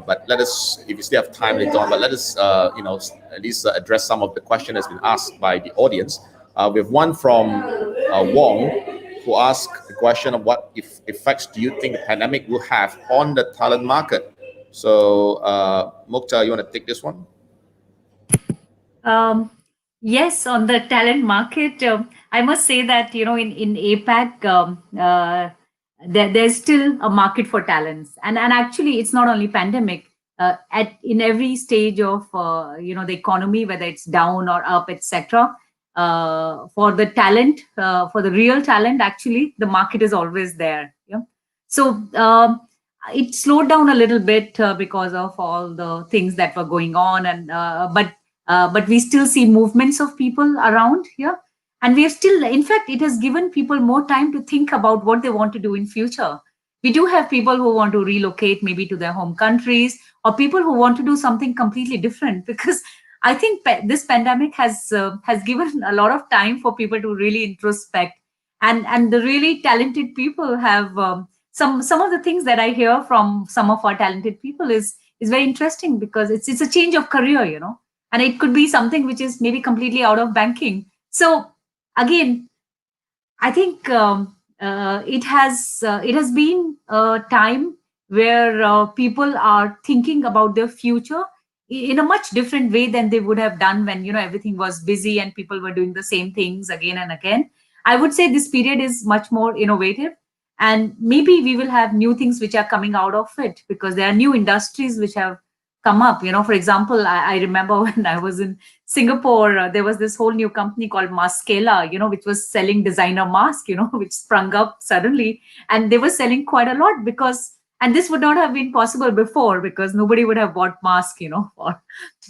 But let us, if we still have time later on, but let us, at least address some of the question that's been asked by the audience. We have one from Wong, who asked the question of what effects do you think the pandemic will have on the talent market? So, Mukta, you want to take this one? Yes, on the talent market, I must say that in APAC, there's still a market for talents, and actually it's not only pandemic. In every stage of the economy, whether it's down or up, etc. For the talent, for the real talent, actually the market is always there. Yeah. So it slowed down a little bit because of all the things that were going on, and but we still see movements of people around here, and we have still, in fact, it has given people more time to think about what they want to do in future. We do have people who want to relocate maybe to their home countries, or people who want to do something completely different, because I think this pandemic has given a lot of time for people to really introspect, and the really talented people have some of the things that I hear from some of our talented people is very interesting, because it's a change of career, and it could be something which is maybe completely out of banking. So again, I think it has been a time where people are thinking about their future in a much different way than they would have done when everything was busy and people were doing the same things again and again. I would say this period is much more innovative, and maybe we will have new things which are coming out of it, because there are new industries which have come up. For example, I remember when I was in Singapore, there was this whole new company called Maskela, which was selling designer masks, which sprung up suddenly, and they were selling quite a lot, and this would not have been possible before, because nobody would have bought masks,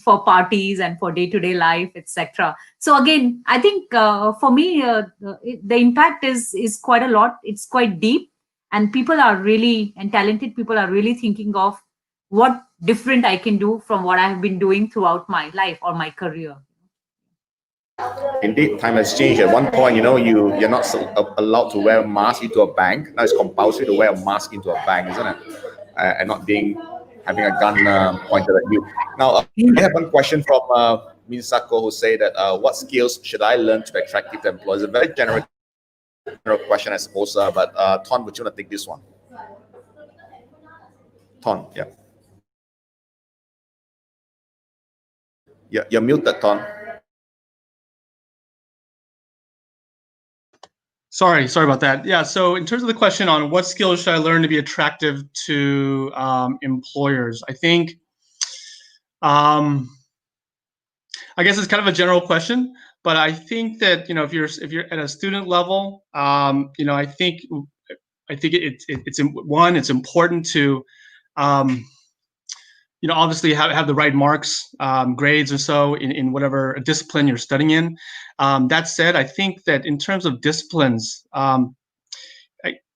for parties and for day-to-day life, etc. So again, I think for me, the impact is quite a lot. It's quite deep, and people are really, and talented people are really thinking of what different I can do from what I have been doing throughout my life or my career. Indeed, time has changed. At one point, you're not allowed to wear a mask into a bank. Now it's compulsory to wear a mask into a bank, isn't it? And not having a gun pointed at you. Now, I have one question from Misako, who say that what skills should I learn to be attractive to employers? A very general question, I suppose. But Ton, would you want to take this one? Ton, yeah. You're muted, Ton. Sorry about that. Yeah, so in terms of the question on what skills should I learn to be attractive to employers, I think, I guess it's kind of a general question, but I think that if you're at a student level, I think it's important to obviously have the right marks, grades or so in whatever discipline you're studying in. That said, I think that in terms of disciplines, I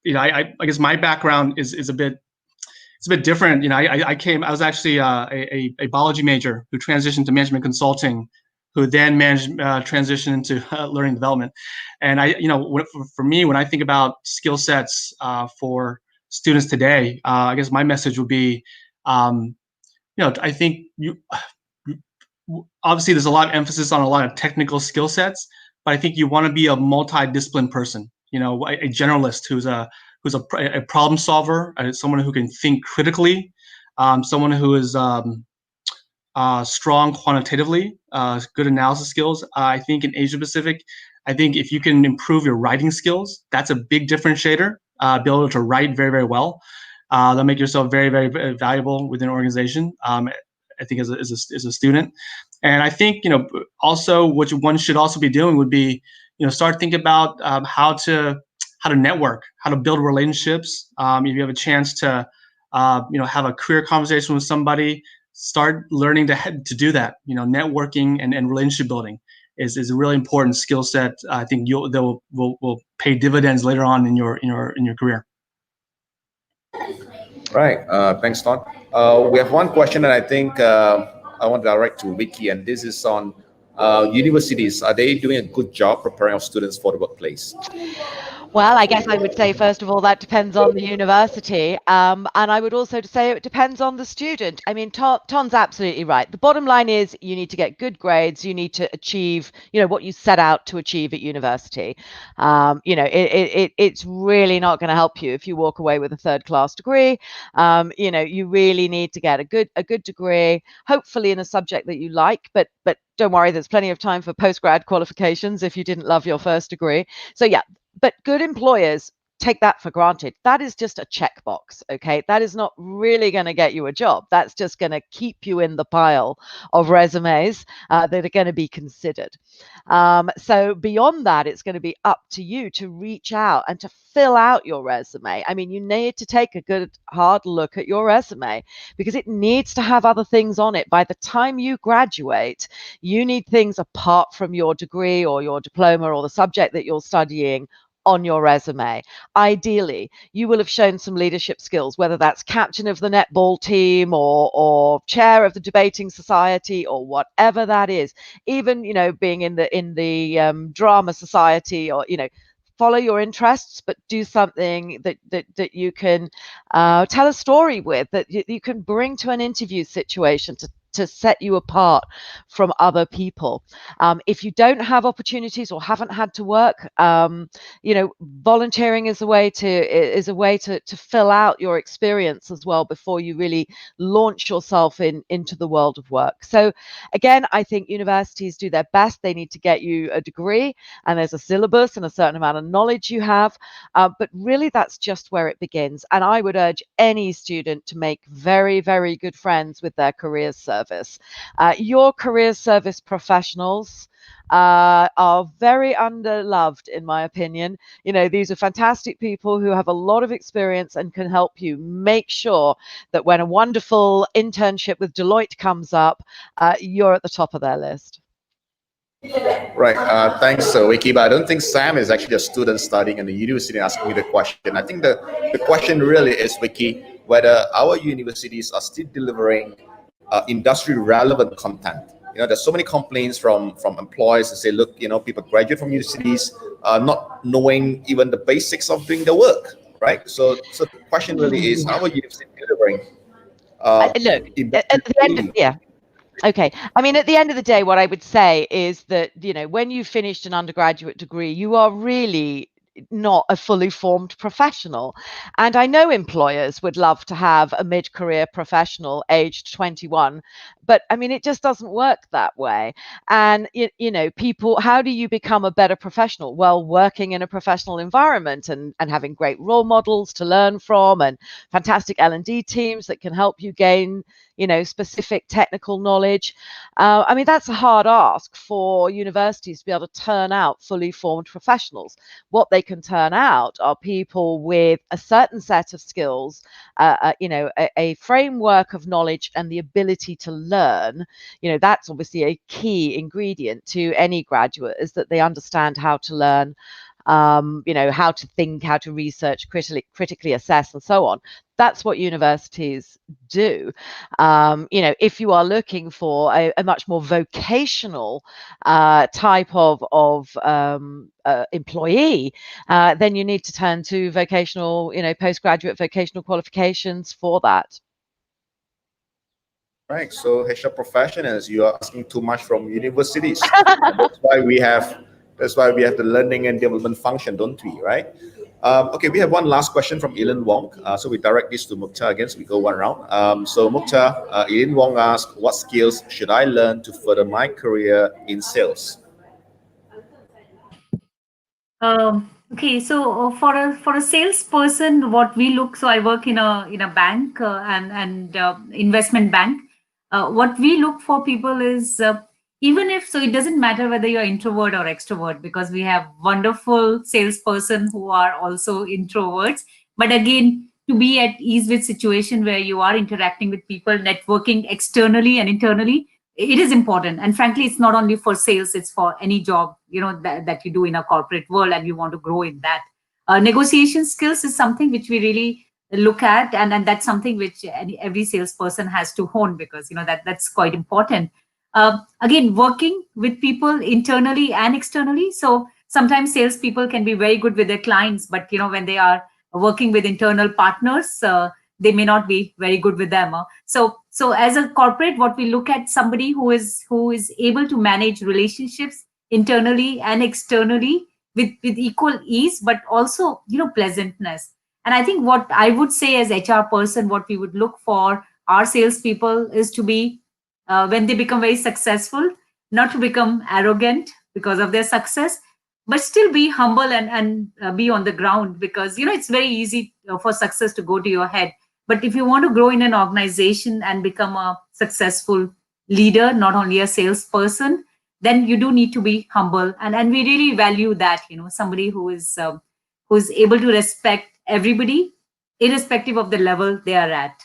guess my background is a bit different. I was actually a biology major who transitioned to management consulting, who then transitioned into learning development. And for me, when I think about skill sets for students today, I guess my message would be, I think obviously there's a lot of emphasis on a lot of technical skill sets, but I think you want to be a multidisciplined person, a generalist who's a problem solver, someone who can think critically, someone who is strong quantitatively, good analysis skills. I think in Asia Pacific, I think if you can improve your writing skills, that's a big differentiator. Be able to write very, very well. That'll make yourself very, very valuable within an organization. I think as a student, and I think also what one should also be doing would be start thinking about how to network, how to build relationships. If you have a chance to have a career conversation with somebody, start learning to do that. Networking and relationship building is a really important skill set. I think will pay dividends later on in your career. Right. Thanks, Ton. We have one question that I think I want to direct to Vicky, and this is on universities. Are they doing a good job preparing our students for the workplace? Well, I guess I would say, first of all, that depends on the university. And I would also say it depends on the student. I mean, Ton's absolutely right. The bottom line is you need to get good grades. You need to achieve, what you set out to achieve at university. It's really not going to help you if you walk away with a third-class degree. You really need to get a good degree, hopefully in a subject that you like, but don't worry, there's plenty of time for postgrad qualifications if you didn't love your first degree. So yeah, but good employers take that for granted. That is just a checkbox, okay? That is not really going to get you a job. That's just going to keep you in the pile of resumes that are going to be considered. So beyond that, it's going to be up to you to reach out and to fill out your resume. I mean, you need to take a good hard look at your resume because it needs to have other things on it. By the time you graduate, you need things apart from your degree or your diploma or the subject that you're studying on your resume. Ideally, you will have shown some leadership skills, whether that's captain of the netball team or chair of the debating society or whatever that is. Even, being in the drama society, or, follow your interests, but do something that you can tell a story with, that you can bring to an interview situation to set you apart from other people. If you don't have opportunities or haven't had to work, volunteering is a way to fill out your experience as well before you really launch yourself into the world of work. So again, I think universities do their best. They need to get you a degree, and there's a syllabus and a certain amount of knowledge you have, but really that's just where it begins. And I would urge any student to make very, very good friends with their career service. Your career service professionals are very underloved, in my opinion. These are fantastic people who have a lot of experience and can help you. Make sure that when a wonderful internship with Deloitte comes up, you're at the top of their list. Right. Thanks, Vicky. But I don't think Sam is actually a student studying in the university asking me the question. I think the question really is, Vicky, whether our universities are still delivering industry relevant content. There's so many complaints from employers to say, look, people graduate from universities not knowing even the basics of doing the work, right? So the question really is, how are universities delivering? Look, at the end, yeah. Okay. I mean, at the end of the day, what I would say is that, when you finished an undergraduate degree, you are really not a fully formed professional. And I know employers would love to have a mid-career professional aged 21, but I mean, it just doesn't work that way. And, people, how do you become a better professional? Well, working in a professional environment and having great role models to learn from, and fantastic L&D teams that can help you gain, specific technical knowledge. I mean, that's a hard ask for universities to be able to turn out fully formed professionals. What they can turn out are people with a certain set of skills, a framework of knowledge and the ability to learn. That's obviously a key ingredient to any graduate, is that they understand how to learn, how to think, how to research, critically assess, and so on. That's what universities do. If you are looking for a much more vocational type of employee, then you need to turn to vocational, postgraduate vocational qualifications for that. Right. So HR professionals, you are asking too much from universities. That's why we have the learning and development function, don't we? Right. Okay, we have one last question from Elin Wong. So we direct this to Mukhtar again, so we go one round. So Mukhtar, Elin Wong asked, what skills should I learn to further my career in sales? Okay, so for a salesperson, what we look, so I work in a bank and investment bank. What we look for people is, even if, so it doesn't matter whether you're introvert or extrovert, because we have wonderful salesperson who are also introverts. But again, to be at ease with situation where you are interacting with people, networking externally and internally, it is important. And frankly, it's not only for sales, it's for any job, that you do in a corporate world and you want to grow in that. Negotiation skills is something which we really look at, and that's something which every salesperson has to hone, because that's quite important. Again, working with people internally and externally. So sometimes salespeople can be very good with their clients, but when they are working with internal partners, they may not be very good with them. So as a corporate, what we look at somebody who is able to manage relationships internally and externally with equal ease, but also pleasantness. And I think what I would say as HR person, what we would look for our salespeople is to be, when they become very successful, not to become arrogant because of their success, but still be humble and be on the ground, because it's very easy for success to go to your head. But if you want to grow in an organization and become a successful leader, not only a salesperson, then you do need to be humble. And we really value that, somebody who is able to respect everybody, irrespective of the level they are at.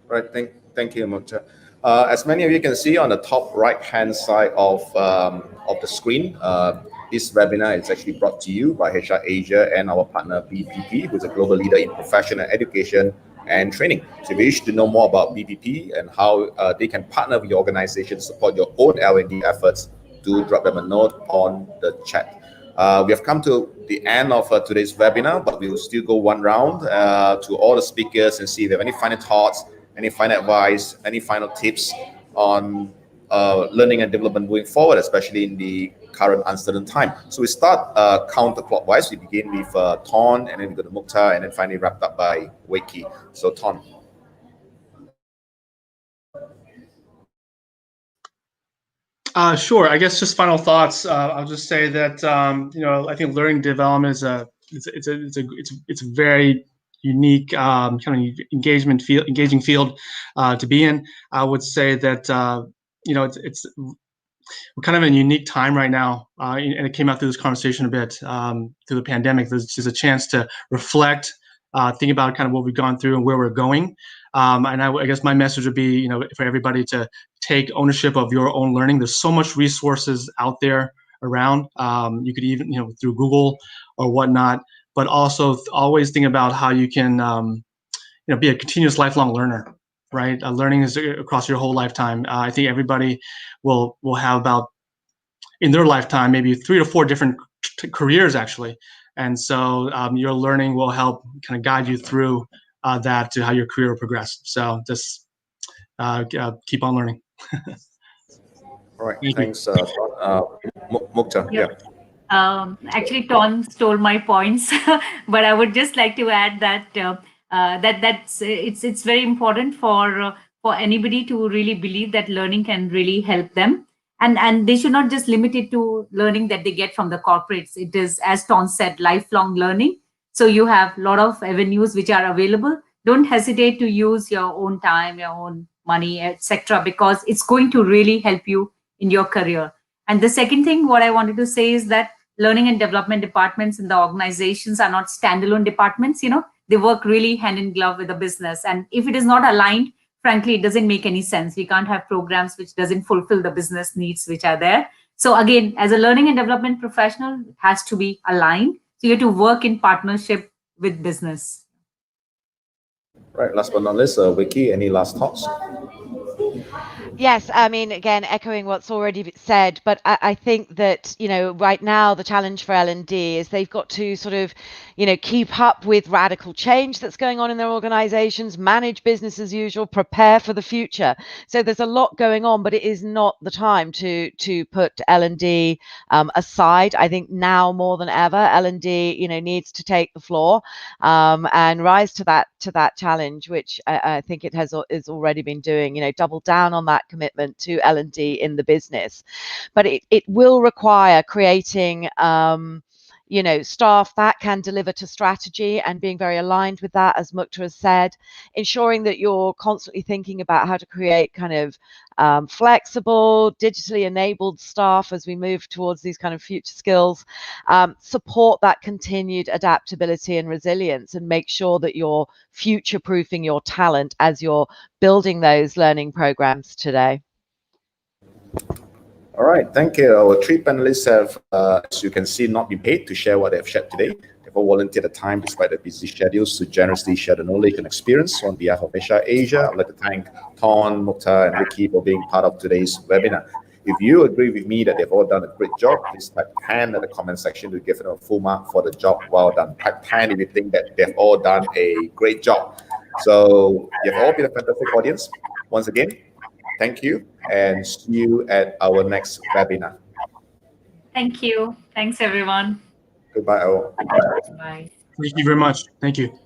Right. Thank you, Mukta. As many of you can see on the top right-hand side of the screen, this webinar is actually brought to you by HR Asia and our partner BPP, who's a global leader in professional education and training. So if you wish to know more about BPP and how they can partner with your organization to support your own L&D efforts, do drop them a note on the chat. We have come to the end of today's webinar, but we will still go one round to all the speakers and see if they have any final thoughts, any final advice, any final tips on learning and development moving forward, especially in the current uncertain time. So we start counterclockwise. We begin with Ton, and then we go to Mukta, and then finally wrapped up by Wei-Kee. So Ton. Sure. I guess just final thoughts. I'll just say that I think learning development is it's a very unique kind of engaging field to be in. I would say that we're kind of in a unique time right now, and it came out through this conversation a bit through the pandemic. There's just a chance to reflect, think about kind of what we've gone through and where we're going. And I guess my message would be, for everybody to take ownership of your own learning. There's so much resources out there around. You could even, through Google or whatnot, but also always think about how you can, be a continuous lifelong learner, right? Learning is across your whole lifetime. I think everybody will have about, in their lifetime, maybe 3 to 4 different careers actually. And so your learning will help kind of guide you through that to how your career will progress. So just keep on learning. All right, thanks, Mukta. Yeah. Actually, Ton stole my points, but I would just like to add that it's very important for anybody to really believe that learning can really help them, and they should not just limit it to learning that they get from the corporates. It is, as Ton said, lifelong learning. So you have a lot of avenues which are available. Don't hesitate to use your own time, your own money, etc., because it's going to really help you in your career. And the second thing, what I wanted to say is that learning and development departments in the organizations are not standalone departments. They work really hand in glove with the business. And if it is not aligned, frankly, it doesn't make any sense. We can't have programs which doesn't fulfill the business needs which are there. So again, as a learning and development professional, it has to be aligned. So you have to work in partnership with business. Right. Last but not least, Wei-Kee, any last thoughts? Yes, I mean, again, echoing what's already been said, but I think that, right now the challenge for L&D is they've got to sort of, keep up with radical change that's going on in their organizations, manage business as usual, prepare for the future. So there's a lot going on, but it is not the time to put L&D aside. I think now more than ever, L&D, needs to take the floor and rise to that challenge, which I think it is already been doing, double down on that commitment to L&D in the business. But it will require creating staff that can deliver to strategy and being very aligned with that, as Mukta has said, ensuring that you're constantly thinking about how to create kind of flexible, digitally enabled staff as we move towards these kind of future skills, support that continued adaptability and resilience, and make sure that you're future-proofing your talent as you're building those learning programs today. All right, thank you. Our 3 panelists have, as you can see, not been paid to share what they have shared today. They've all volunteered the time despite their busy schedules to generously share the knowledge and experience. On behalf of HR Asia, I'd like to thank Ton, Mukta, and Wei-Kee for being part of today's webinar. If you agree with me that they've all done a great job, please type 10 in the comment section to give them a full mark for the job well done. Type 10 if you think that they've all done a great job. So you've all been a fantastic audience. Once again, thank you, and see you at our next webinar. Thank you. Thanks, everyone. Goodbye, all. Bye. Thank you very much. Thank you.